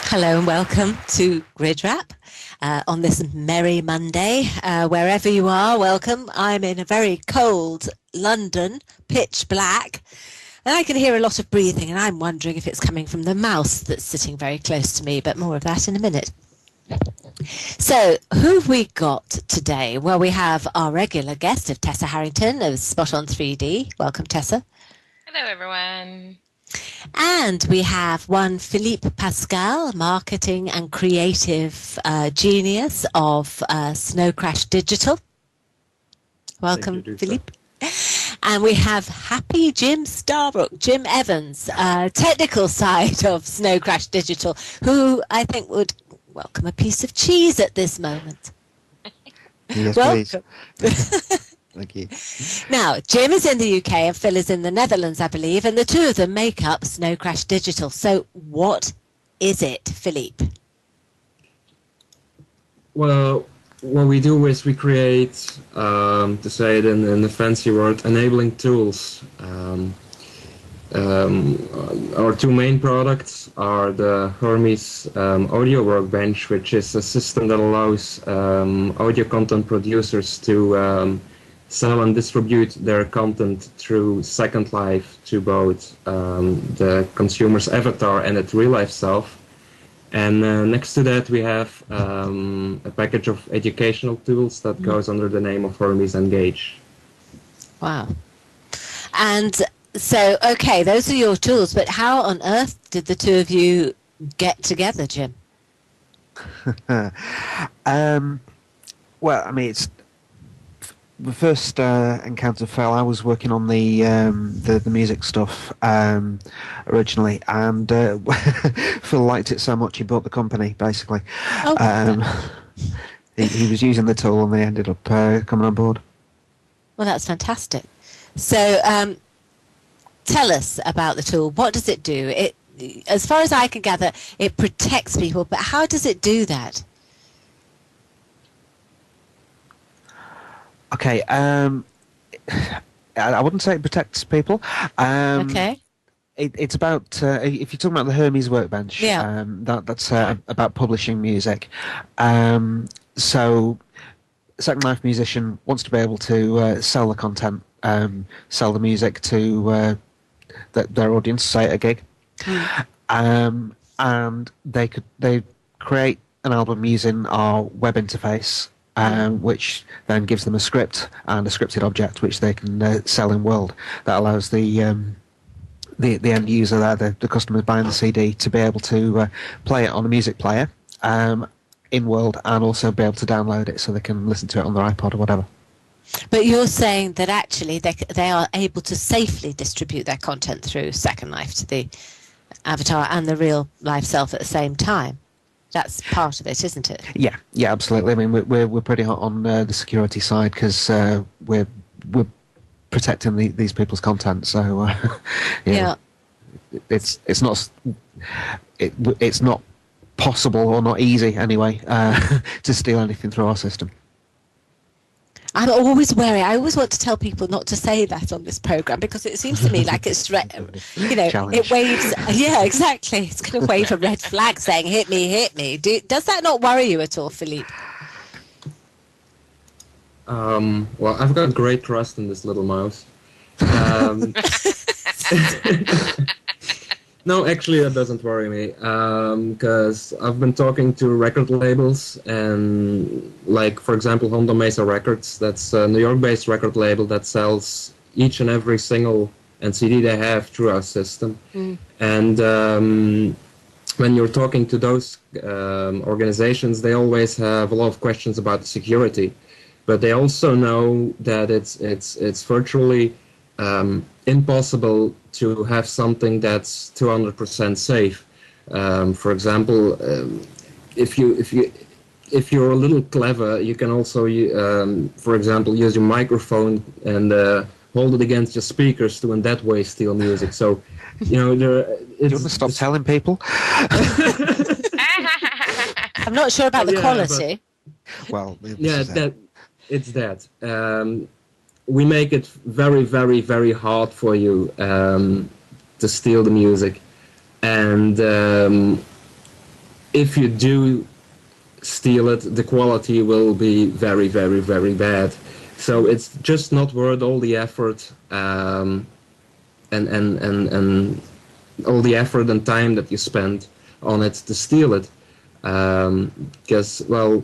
Hello and welcome to GRIDwrap on this merry Monday. Wherever you are, welcome. I'm in a very cold London, pitch black, and I can hear a lot of breathing, and I'm wondering if it's coming from the mouse that's sitting very close to me, but more of that in a minute. So, who have we got today? Well, we have our regular guest of Tessa Harrington of SPOTOND 3D. Welcome, Tessa. Hello, everyone. And we have one Philippe Pascal, marketing and creative genius of Snowcrash Digital. Welcome, Philippe. And we have happy Jim Starbrook, Jim Evans, technical side of Snowcrash Digital, who I think would welcome a piece of cheese at this moment. Yes, welcome. Please. Thank you. Now, Jim is in the UK and Phil is in the Netherlands, I believe, and the two of them make up Snowcrash Digital. So what is it, Philippe? Well, what we do is we create, to say it in the fancy word, enabling tools. Our two main products are the Hermes audio workbench, which is a system that allows audio content producers to sell and distribute their content through Second Life to both the consumer's avatar and its real-life self. And next to that we have a package of educational tools that goes under the name of Hermes Engage. Wow. And so, okay, those are your tools, but how on earth did the two of you get together, Jim? Well, I mean, it's the first encounter fell. I was working on the music stuff originally, and Phil liked it so much he bought the company. Basically, he was using the tool, and they ended up coming on board. Well, that's fantastic. So, tell us about the tool. What does it do? It, as far as I can gather, it protects people, but how does it do that? Okay, I wouldn't say it protects people. Okay. It's about, if you're talking about the Hermes workbench, yeah. that's about publishing music. So, a Second Life musician wants to be able to sell the content, sell the music to their audience, say at a gig. And they create an album using our web interface, which then gives them a script and a scripted object which they can sell in world. That allows the end user there, the customer buying the CD, to be able to play it on a music player in world, and also be able to download it so they can listen to it on their iPod or whatever. But you're saying that actually they are able to safely distribute their content through Second Life to the avatar and the real life self at the same time. That's part of it, isn't it? Yeah, absolutely. I mean, we're pretty hot on the security side because we're protecting these people's content. So yeah, it's not possible, or not easy anyway, to steal anything through our system. I'm always wary. I always want to tell people not to say that on this program, because it seems to me like it's, Challenge. it waves. Yeah, exactly. It's going to wave a red flag saying "hit me, hit me." Does that not worry you at all, Philippe? Well, I've got great trust in this little mouse. No, actually, that doesn't worry me, because I've been talking to record labels, and like, for example, Honda Mesa Records, that's a New York-based record label that sells each and every single and CD they have through our system. And when you're talking to those organizations, they always have a lot of questions about the security, but they also know that it's virtually impossible to have something that's 200% safe. For example, if you're a little clever, you can also, for example, use your microphone and hold it against your speakers to in that way steal music. So, you know, Do you want to stop telling people? I'm not sure about the quality. Well, it's that. We make it very, very, very hard for you to steal the music, and if you do steal it, the quality will be very, very, very bad. So it's just not worth all the effort and all the effort and time that you spend on it to steal it. Because, well,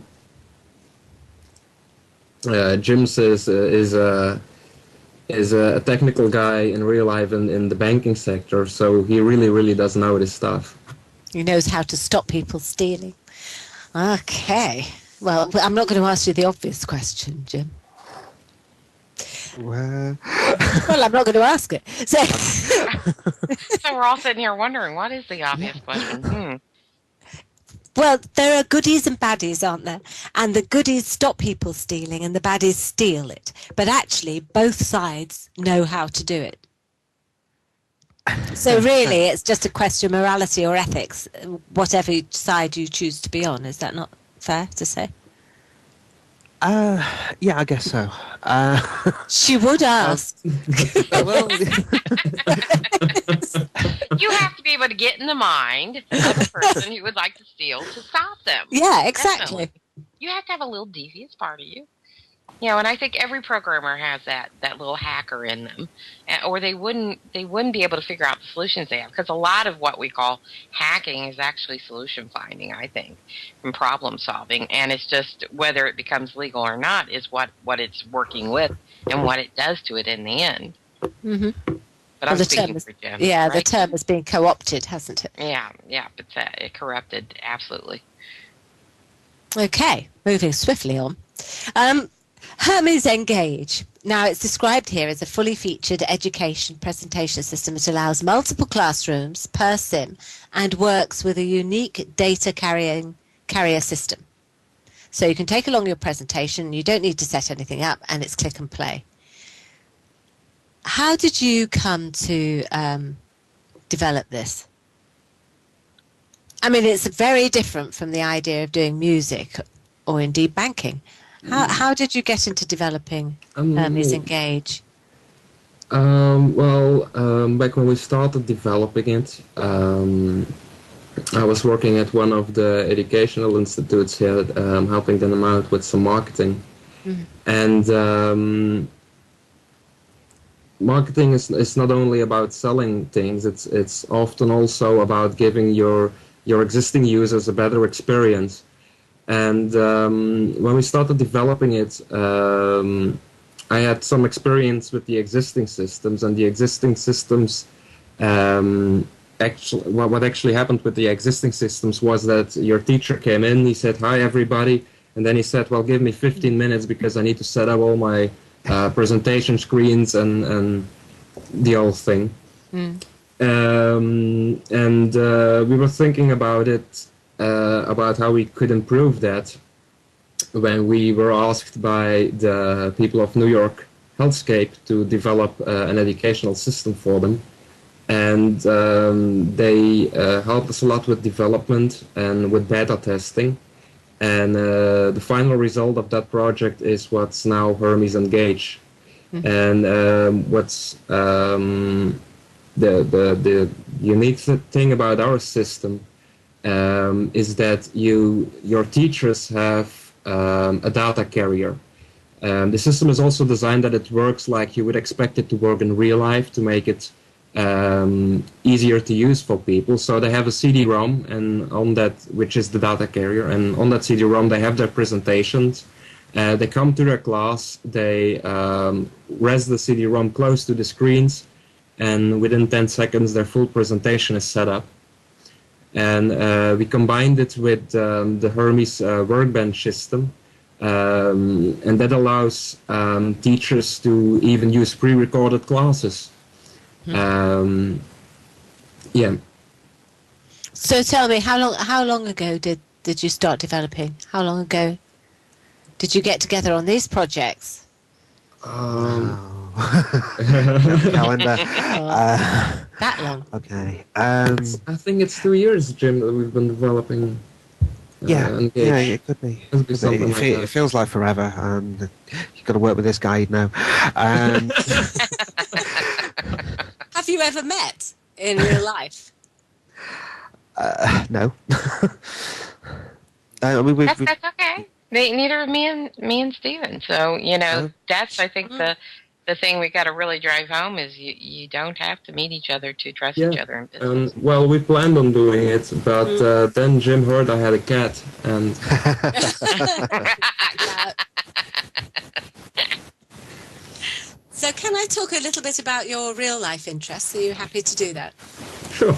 Jim is a technical guy in real life in the banking sector, so he really, really does know this stuff. He knows how to stop people stealing. Okay. Well, I'm not going to ask you the obvious question, Jim. Well, I'm not going to ask it. So, So we're all sitting here wondering, what is the obvious question? well, there are goodies and baddies, aren't there? And the goodies stop people stealing and the baddies steal it. But actually, both sides know how to do it. So really, it's just a question of morality or ethics, whatever side you choose to be on. Is that not fair to say? yeah, I guess so. She would ask. Well, You have to be able to get in the mind of a person who would like to steal to stop them. Yeah, exactly. Definitely. You have to have a little devious part of you. You know, and I think every programmer has that little hacker in them, or they wouldn't be able to figure out the solutions they have. Because a lot of what we call hacking is actually solution finding, I think, and problem solving. And it's just whether it becomes legal or not is what it's working with and what it does to it in the end. Mm-hmm. But I'm speaking for Jim. Yeah, right? the term has been co-opted, hasn't it? Yeah, it's corrupted, absolutely. Okay, moving swiftly on. Hermes Engage. Now, it's described here as a fully featured education presentation system that allows multiple classrooms per sim and works with a unique data carrier system. So you can take along your presentation, you don't need to set anything up, and it's click and play. How did you come to develop this? I mean, it's very different from the idea of doing music or indeed banking. How did you get into developing Hermes Engage? Back when we started developing it, I was working at one of the educational institutes here, helping them out with some marketing. Mm-hmm. And marketing is not only about selling things, it's often also about giving your existing users a better experience. And when we started developing it, I had some experience with the existing systems, and the existing systems, what actually happened with the existing systems was that your teacher came in, he said, "Hi everybody," and then he said, "Well, give me 15 minutes because I need to set up all my presentation screens and the whole thing." Mm. We were thinking about it, about how we could improve that, when we were asked by the people of New York Healthscape to develop an educational system for them. And they helped us a lot with development and with beta testing. And the final result of that project is what's now Hermes Engage. Mm-hmm. And what's the unique thing about our system is that your teachers have a data carrier. The system is also designed that it works like you would expect it to work in real life, to make it easier to use for people. So they have a CD-ROM, and on that, which is the data carrier, and on that CD-ROM they have their presentations. They come to their class, they rest the CD-ROM close to the screens, and within 10 seconds their full presentation is set up. And we combined it with the Hermes Workbench system, and that allows teachers to even use pre-recorded classes. Yeah. So tell me, how long ago did you start developing? How long ago did you get together on these projects? Calendar. That long. Okay. I think it's 2 years, Jim, that we've been developing. Engage. Yeah, it could be. It feels like forever, and you've got to work with this guy now. Have you ever met in real life? No. I mean, That's okay. Neither of me and Steven. So, that's, I think, the thing we got to really drive home is you don't have to meet each other to trust each other in business. Well, we planned on doing it, but then Jim heard I had a cat, and So can I talk a little bit about your real life interests? Are you happy to do that? sure.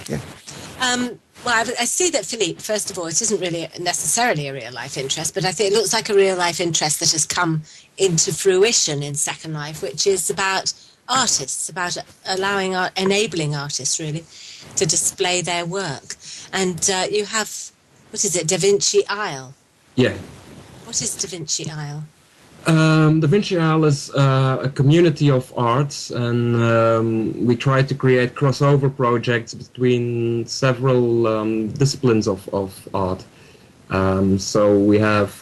yeah. Well, I see that Philippe, first of all, it isn't really necessarily a real life interest, but I think it looks like a real life interest that has come into fruition in Second Life, which is about artists, about enabling artists, really, to display their work. And you have, what is it, Da Vinci Isle? Yeah. What is Da Vinci Isle? Da Vinci Isle is a community of arts, and we try to create crossover projects between several disciplines of art. So we have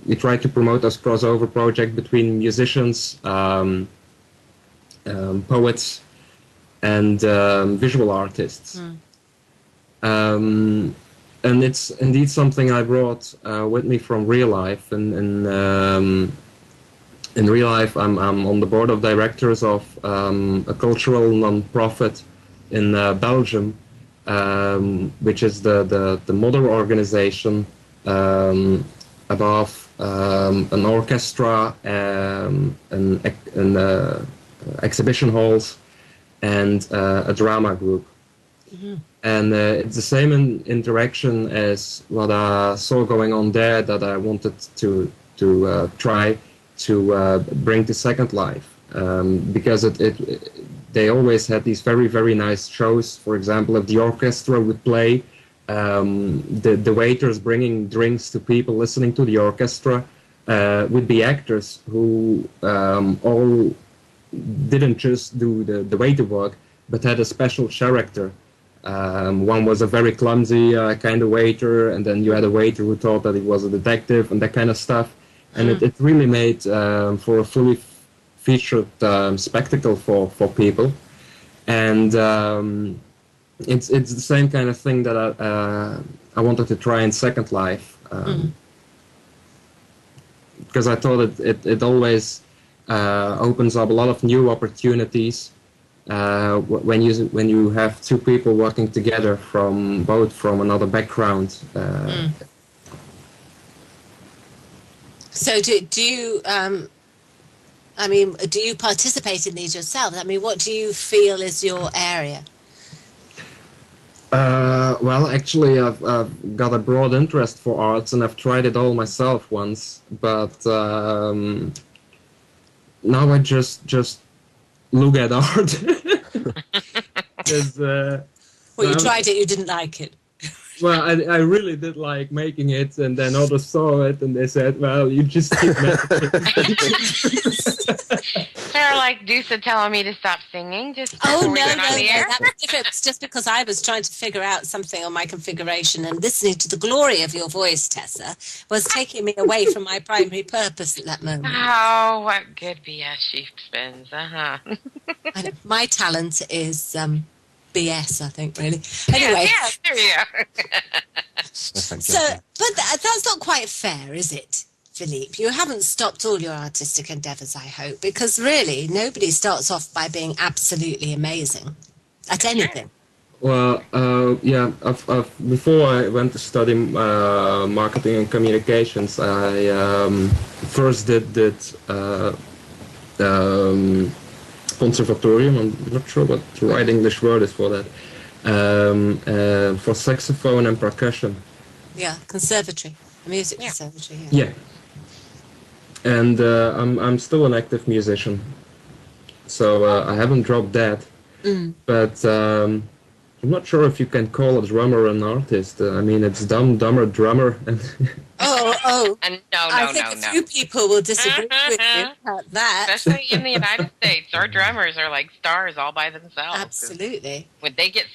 we try to promote this crossover project between musicians, poets, and visual artists. And it's indeed something I brought with me from real life. And in real life, I'm on the board of directors of a cultural non-profit in Belgium, which is the mother organization above an orchestra, exhibition halls, and a drama group. Mm-hmm. And it's the same interaction as what I saw going on there that I wanted to try to bring to Second Life, because they always had these very, very nice shows. For example, if the orchestra would play, the waiters bringing drinks to people listening to the orchestra would be actors who all didn't just do the waiter work, but had a special character. One was a very clumsy kind of waiter, and then you had a waiter who thought that he was a detective and that kind of stuff. And it really made for a fully featured spectacle for people. And it's the same kind of thing that I wanted to try in Second Life, because I thought it always opens up a lot of new opportunities. When you have two people working together from another background. So do you do you participate in these yourself? I mean, what do you feel is your area? Well, actually, I've got a broad interest for arts, and I've tried it all myself once, but now I just look at art. Well, you tried it, you didn't like it. Well, I really did like making it, and then others saw it, and they said, well, you just keep making They're like DOUSA telling me to stop singing. Just no, that was different. It's just because I was trying to figure out something on my configuration, and listening to the glory of your voice, Tessa, was taking me away from my primary purpose at that moment. Oh, what good BS she spins. My talent is BS, I think, really. Anyway. Yeah, there you go. But that's not quite fair, is it, Philippe? You haven't stopped all your artistic endeavours, I hope, because really nobody starts off by being absolutely amazing at anything. Well, yeah, before I went to study marketing and communications, I first did conservatorium. I'm not sure what the right English word is for that. For saxophone and percussion. Yeah, conservatory, music conservatory. Yeah. And I'm still an active musician, so I haven't dropped that. But I'm not sure if you can call a drummer an artist. I mean, it's dumber drummer. Oh. No. I think a few people will disagree with you about that. Especially in the United States, our drummers are like stars all by themselves. Absolutely. When they get